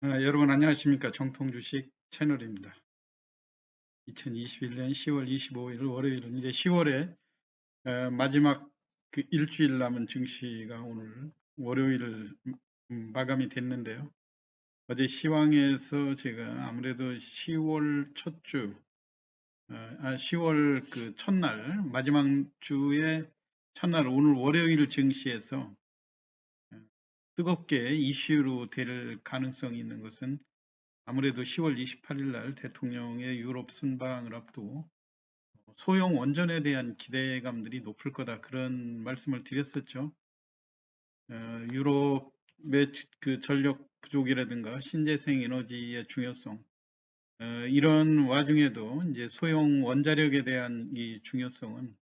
여러분 안녕하십니까. 정통주식 채널입니다. 2021년 10월 25일 월요일은 이제 10월에 마지막 그 일주일 남은 증시가 오늘 월요일 마감이 됐는데요. 어제 시황에서 제가 아무래도 10월 첫 주, 10월 그 첫날 마지막 주의 첫날 오늘 월요일 증시에서 뜨겁게 이슈로 될 가능성이 있는 것은 아무래도 10월 28일 날 대통령의 유럽 순방을 앞두고 소형 원전에 대한 기대감들이 높을 거다 그런 말씀을 드렸었죠. 유럽의 그 전력 부족이라든가 신재생 에너지의 중요성, 이런 와중에도 이제 소형 원자력에 대한 이 중요성은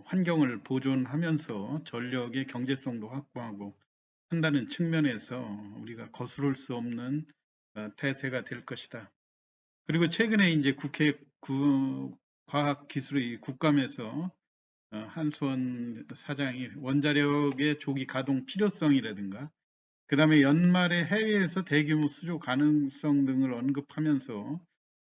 환경을 보존하면서 전력의 경제성도 확보하고 한다는 측면에서 우리가 거스를 수 없는 대세가 될 것이다. 그리고 최근에 이제 국회 과학기술의 국감에서 한수원 사장이 원자력의 조기 가동 필요성이라든가 그다음에 연말에 해외에서 대규모 수조 가능성 등을 언급하면서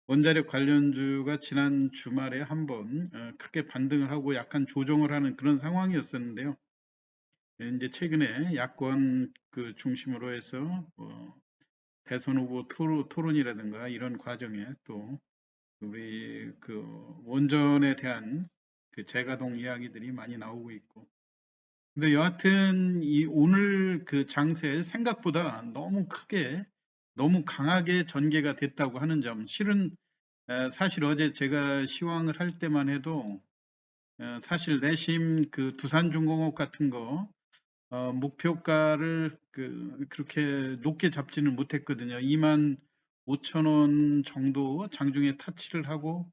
원자력 관련주가 지난 주말에 한번 크게 반등을 하고 약간 조정을 하는 그런 상황이었었는데요. 이제 최근에 야권 그 중심으로 해서 대선 후보 토론이라든가 이런 과정에 또 우리 그 원전에 대한 그 재가동 이야기들이 많이 나오고 있고. 근데 여하튼 이 오늘 그 장세 생각보다 너무 크게 너무 강하게 전개가 됐다고 하는 점. 실은 사실 어제 제가 시황을 할 때만 해도 사실 내심 그 두산중공업 같은 거 목표가를 그렇게 높게 잡지는 못했거든요. 2만 5천 원 정도 장중에 타치를 하고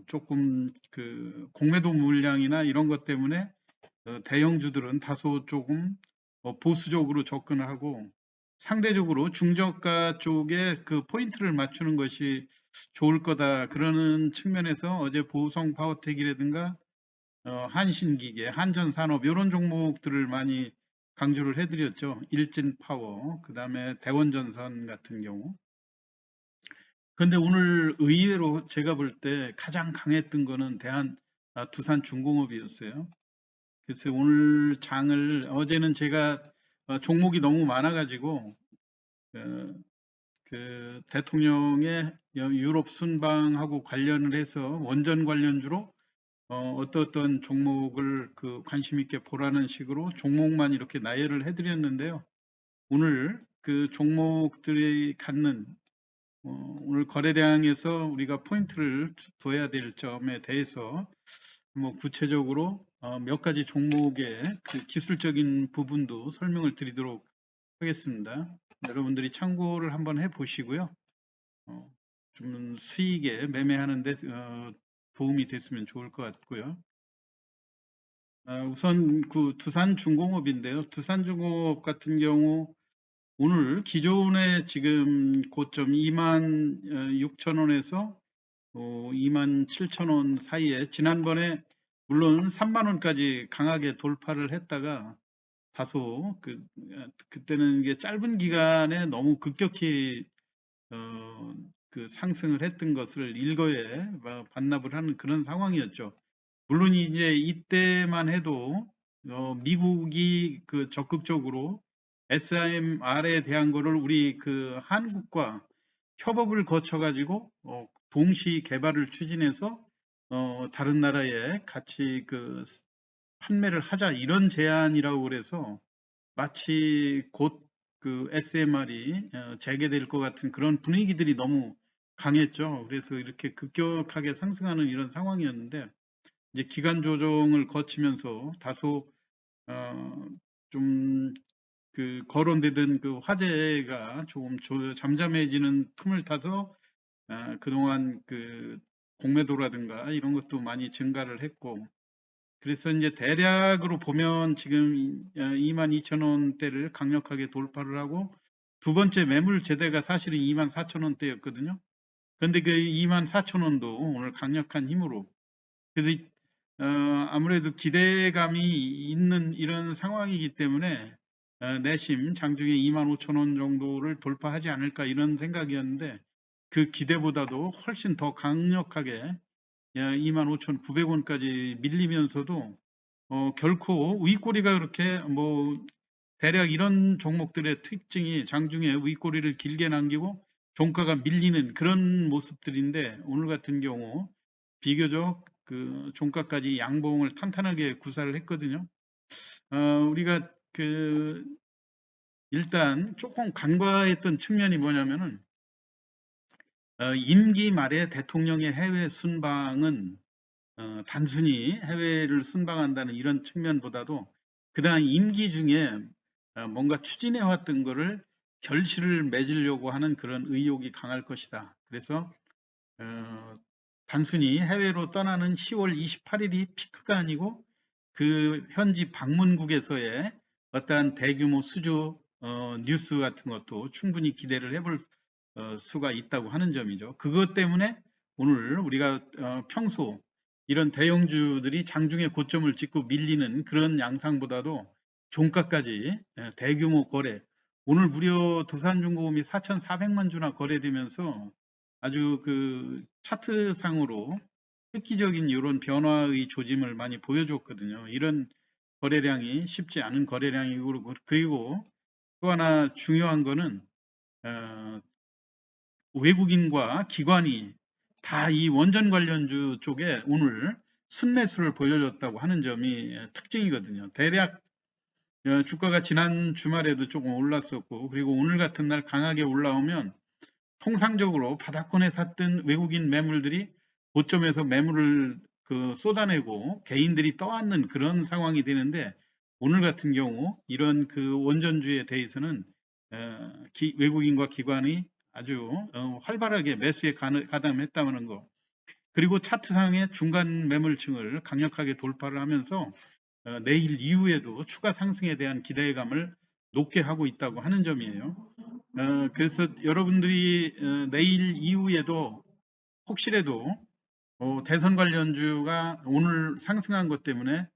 조금 그 공매도 물량이나 이런 것 때문에 대형주들은 다소 조금 보수적으로 접근을 하고 상대적으로 중저가 쪽에 그 포인트를 맞추는 것이 좋을 거다 그러는 측면에서 어제 보성 파워텍이라든가 한신기계, 한전산업 이런 종목들을 많이 강조를 해드렸죠. 일진파워, 그 다음에 대원전선 같은 경우. 근데 오늘 의외로 제가 볼 때 가장 강했던 거는 두산중공업이었어요. 그래서 오늘 장을 어제는 제가 종목이 너무 많아가지고 어, 그 대통령의 유럽 순방하고 관련을 해서 원전 관련주로 어떤 종목을 그 관심 있게 보라는 식으로 종목만 이렇게 나열을 해드렸는데요. 오늘 그 종목들이 갖는 오늘 거래량에서 우리가 포인트를 둬야 될 점에 대해서 뭐 구체적으로 몇 가지 종목의 그 기술적인 부분도 설명을 드리도록 하겠습니다. 여러분들이 참고를 한번 해보시고요. 좀 수익에 매매하는데 도움이 됐으면 좋을 것 같고요. 우선 그 두산중공업인데요. 두산중공업 같은 경우 오늘 기존의 지금 고점 2만 6천 원에서 2만 7천 원 사이에 지난번에 물론 3만 원까지 강하게 돌파를 했다가 다소 그때는 이게 짧은 기간에 너무 급격히 그 상승을 했던 것을 일거에 반납을 하는 그런 상황이었죠. 물론 이제 이때만 해도 미국이 그 적극적으로 SIMR에 대한 거를 우리 그 한국과 협업을 거쳐 가지고 동시 개발을 추진해서 다른 나라에 같이 그 판매를 하자 이런 제안이라고 그래서 마치 곧 그 SMR이 재개될 것 같은 그런 분위기들이 너무 강했죠. 그래서 이렇게 급격하게 상승하는 이런 상황이었는데 이제 기간 조정을 거치면서 다소 좀 그 거론되던 그 화제가 조금 잠잠해지는 틈을 타서 그동안 그 공매도라든가 이런 것도 많이 증가를 했고 그래서 이제 대략으로 보면 지금 22,000원대를 강력하게 돌파를 하고 두 번째 매물 제대가 사실은 24,000원대였거든요. 그런데 그 24,000원도 오늘 강력한 힘으로 그래서 아무래도 기대감이 있는 이런 상황이기 때문에 내심 장중에 25,000원 정도를 돌파하지 않을까 이런 생각이었는데 그 기대보다도 훨씬 더 강력하게 25,900원까지 밀리면서도 결코 윗꼬리가 그렇게 뭐 대략 이런 종목들의 특징이 장중에 윗꼬리를 길게 남기고 종가가 밀리는 그런 모습들인데 오늘 같은 경우 비교적 그 종가까지 양봉을 탄탄하게 구사를 했거든요. 우리가 그 일단 조금 간과했던 측면이 뭐냐면은 임기 말에 대통령의 해외 순방은 단순히 해외를 순방한다는 이런 측면보다도 그동안 임기 중에 뭔가 추진해 왔던 거를 결실을 맺으려고 하는 그런 의욕이 강할 것이다. 그래서 어, 단순히 해외로 떠나는 10월 28일이 피크가 아니고 그 현지 방문국에서의 어떠한 대규모 수주 뉴스 같은 것도 충분히 기대를 해볼 수가 있다고 하는 점이죠. 그것 때문에 오늘 우리가 평소 이런 대형주들이 장중에 고점을 찍고 밀리는 그런 양상보다도 종가까지 대규모 거래, 오늘 무려 도산중공업이 4,400만 주나 거래되면서 아주 그 차트상으로 획기적인 이런 변화의 조짐을 많이 보여줬거든요. 이런 거래량이 쉽지 않은 거래량이고, 그리고 또 하나 중요한 거는 어, 외국인과 기관이 다 이 원전 관련주 쪽에 오늘 순매수를 보여줬다고 하는 점이 특징이거든요. 대략 주가가 지난 주말에도 조금 올랐었고, 그리고 오늘 같은 날 강하게 올라오면 통상적으로 바닥권에 샀던 외국인 매물들이 고점에서 매물을 쏟아내고 개인들이 떠안는 그런 상황이 되는데 오늘 같은 경우 이런 그 원전주에 대해서는 외국인과 기관이 아주 활발하게 매수에 가담했다는 거. 그리고 차트상의 중간 매물층을 강력하게 돌파를 하면서 내일 이후에도 추가 상승에 대한 기대감을 높게 하고 있다고 하는 점이에요. 그래서 여러분들이 내일 이후에도 혹시라도 대선 관련주가 오늘 상승한 것 때문에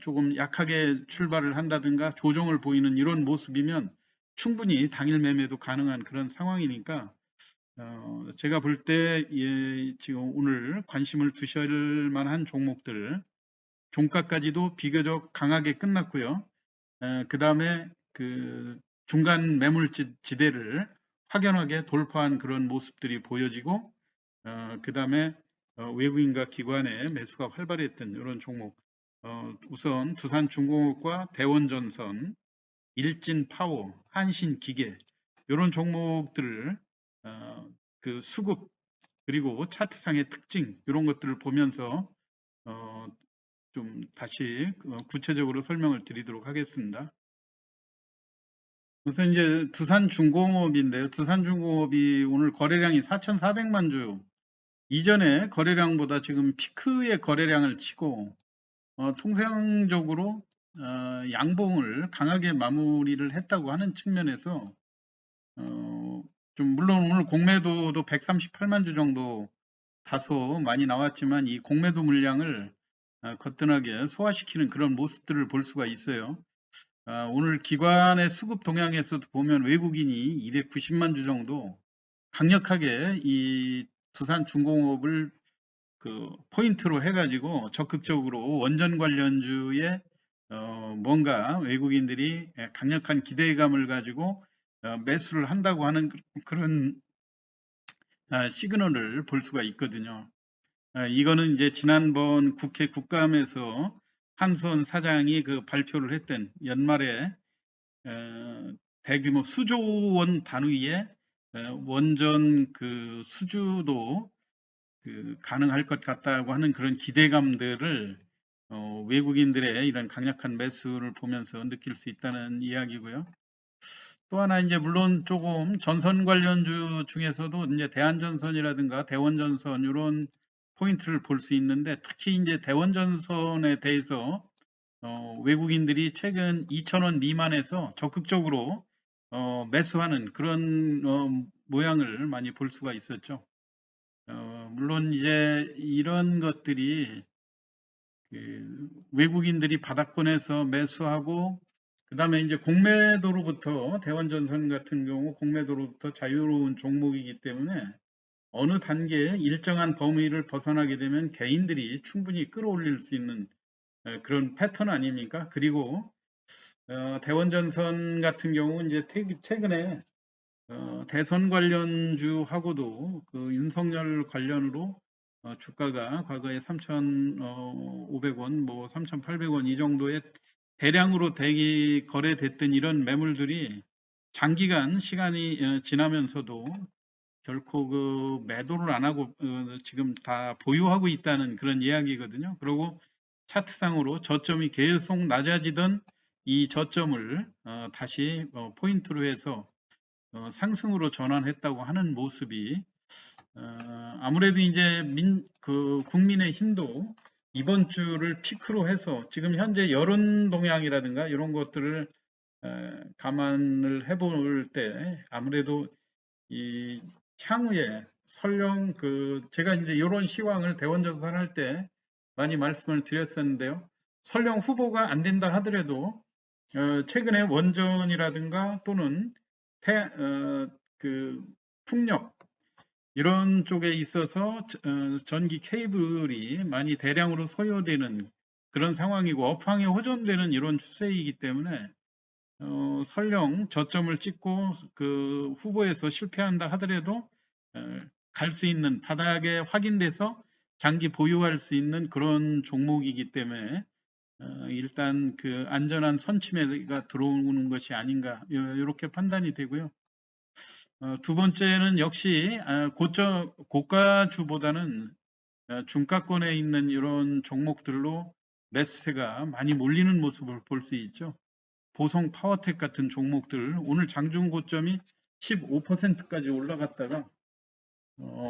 조금 약하게 출발을 한다든가 조정을 보이는 이런 모습이면 충분히 당일 매매도 가능한 그런 상황이니까 제가 볼 때 지금 오늘 관심을 두실 만한 종목들 종가까지도 비교적 강하게 끝났고요. 그 다음에 그 중간 매물지대를 확연하게 돌파한 그런 모습들이 보여지고, 그 다음에 외국인과 기관의 매수가 활발했던 이런 종목, 우선 두산중공업과 대원전선, 일진파워, 한신기계 이런 종목들을 그 수급 그리고 차트상의 특징 이런 것들을 보면서 어, 좀 다시 구체적으로 설명을 드리도록 하겠습니다. 우선 이제 두산중공업인데요. 두산중공업이 오늘 거래량이 4,400만 주, 이전에 거래량보다 지금 피크의 거래량을 치고 통상적으로 양봉을 강하게 마무리를 했다고 하는 측면에서 좀 물론 오늘 공매도도 138만 주 정도 다소 많이 나왔지만 이 공매도 물량을 거뜬하게 소화시키는 그런 모습들을 볼 수가 있어요. 오늘 기관의 수급 동향에서도 보면 외국인이 290만 주 정도 강력하게 이 두산중공업을 그 포인트로 해가지고 적극적으로 원전 관련주에 뭔가 외국인들이 강력한 기대감을 가지고 매수를 한다고 하는 그런 시그널을 볼 수가 있거든요. 이거는 이제 지난번 국회 국감에서 한수원 사장이 그 발표를 했던 연말에 대규모 수조 원 단위의 원전 그 수주도 가능할 것 같다고 하는 그런 기대감들을 외국인들의 이런 강력한 매수를 보면서 느낄 수 있다는 이야기고요. 또 하나 이제 물론 조금 전선 관련주 중에서도 이제 대한전선이라든가 대원전선 이런 포인트를 볼 수 있는데 특히 이제 대원전선에 대해서 외국인들이 최근 2,000원 미만에서 적극적으로 매수하는 그런 모양을 많이 볼 수가 있었죠. 물론 이제 이런 것들이 그 외국인들이 바닥권에서 매수하고 그다음에 이제 공매도로부터 대원전선 같은 경우 공매도로부터 자유로운 종목이기 때문에 어느 단계에 일정한 범위를 벗어나게 되면 개인들이 충분히 끌어올릴 수 있는 그런 패턴 아닙니까? 그리고 대원전선 같은 경우 이제 최근에 대선 관련주하고도 그 윤석열 관련으로 주가가 과거에 3,500원, 뭐 3,800원 이 정도의 대량으로 거래됐던 이런 매물들이 장기간 시간이 지나면서도 결코 그 매도를 안 하고 지금 다 보유하고 있다는 그런 이야기거든요. 그리고 차트상으로 저점이 계속 낮아지던 이 저점을 다시 포인트로 해서 상승으로 전환했다고 하는 모습이 아무래도 이제 그 국민의 힘도 이번 주를 피크로 해서 지금 현재 여론 동향이라든가 이런 것들을 감안을 해볼 때 아무래도 이 향후에 설령 제가 이제 이런 시황을 대원전선 할 때 많이 말씀을 드렸었는데요. 설령 후보가 안 된다 하더라도 최근에 원전이라든가 또는 그 풍력 이런 쪽에 있어서 전기 케이블이 많이 대량으로 소요되는 그런 상황이고 업황에 호전되는 이런 추세이기 때문에 설령 저점을 찍고 그 후보에서 실패한다 하더라도 갈 수 있는 바닥에 확인돼서 장기 보유할 수 있는 그런 종목이기 때문에 일단 그 안전한 선침해가 들어오는 것이 아닌가 이렇게 판단이 되고요. 두 번째는 역시 고가주보다는 중가권에 있는 이런 종목들로 매수세가 많이 몰리는 모습을 볼 수 있죠. 보성 파워텍 같은 종목들 오늘 장중 고점이 15%까지 올라갔다가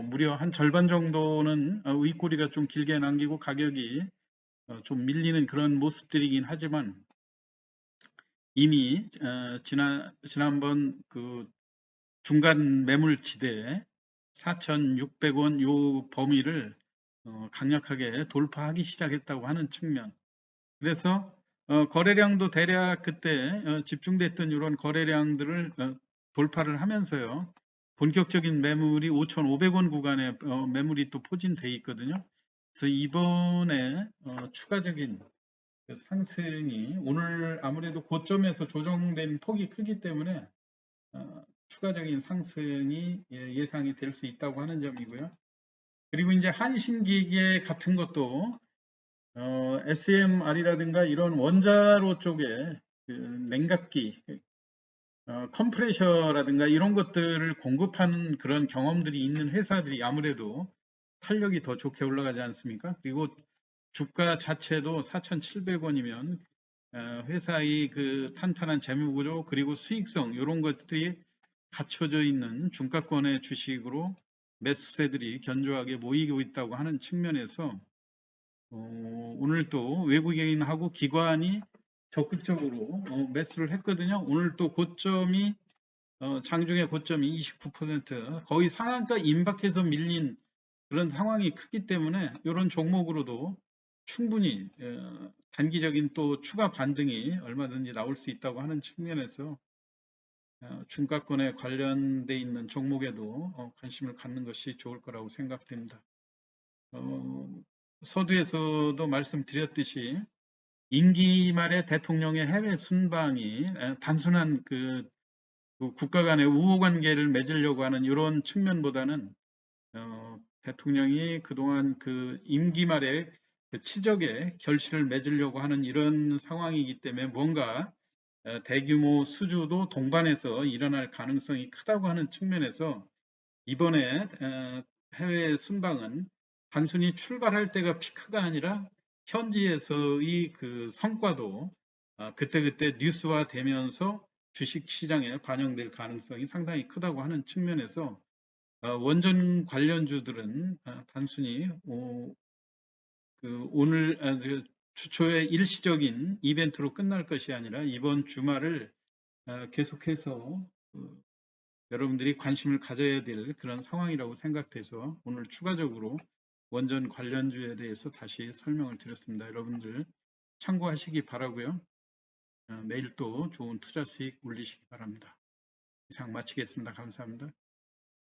무려 한 절반 정도는 윗꼬리가 좀 길게 남기고 가격이 좀 밀리는 그런 모습들이긴 하지만 이미 지난번 그 중간 매물지대 4,600원 요 범위를 강력하게 돌파하기 시작했다고 하는 측면. 그래서 거래량도 대략 그때 집중됐던 이런 거래량들을 돌파를 하면서요. 본격적인 매물이 5,500원 구간에 매물이 또 포진돼 있거든요. 그래서 이번에 추가적인 그 상승이 오늘 아무래도 고점에서 조정된 폭이 크기 때문에 추가적인 상승이 예상이 될 수 있다고 하는 점이고요. 그리고 이제 한신기계 같은 것도 SMR이라든가 이런 원자로 쪽에 그 냉각기, 컴프레셔라든가 이런 것들을 공급하는 그런 경험들이 있는 회사들이 아무래도 탄력이 더 좋게 올라가지 않습니까? 그리고 주가 자체도 4,700원이면 회사의 그 탄탄한 재무구조 그리고 수익성 이런 것들이 갖춰져 있는 중가권의 주식으로 매수세들이 견조하게 모이고 있다고 하는 측면에서 오늘 또 외국인하고 기관이 적극적으로 매수를 했거든요. 오늘 또 고점이 장중에 고점이 29% 거의 상한가 임박해서 밀린 그런 상황이 크기 때문에 이런 종목으로도 충분히 단기적인 또 추가 반등이 얼마든지 나올 수 있다고 하는 측면에서 중가권에 관련돼 있는 종목에도 관심을 갖는 것이 좋을 거라고 생각됩니다. 서두에서도 말씀드렸듯이 임기 말에 대통령의 해외 순방이 단순한 그 국가 간의 우호 관계를 맺으려고 하는 이런 측면보다는 대통령이 그동안 그 임기 말에 그 치적의 결실을 맺으려고 하는 이런 상황이기 때문에 뭔가 대규모 수주도 동반해서 일어날 가능성이 크다고 하는 측면에서 이번에 해외 순방은 단순히 출발할 때가 피크가 아니라 현지에서의 그 성과도 그때그때 뉴스화되면서 주식시장에 반영될 가능성이 상당히 크다고 하는 측면에서 원전 관련주들은 단순히 오늘 주초의 일시적인 이벤트로 끝날 것이 아니라 이번 주말을 계속해서 여러분들이 관심을 가져야 될 그런 상황이라고 생각돼서 오늘 추가적으로 원전 관련주에 대해서 다시 설명을 드렸습니다. 여러분들 참고하시기 바라고요. 내일 또 좋은 투자 수익 올리시기 바랍니다. 이상 마치겠습니다. 감사합니다.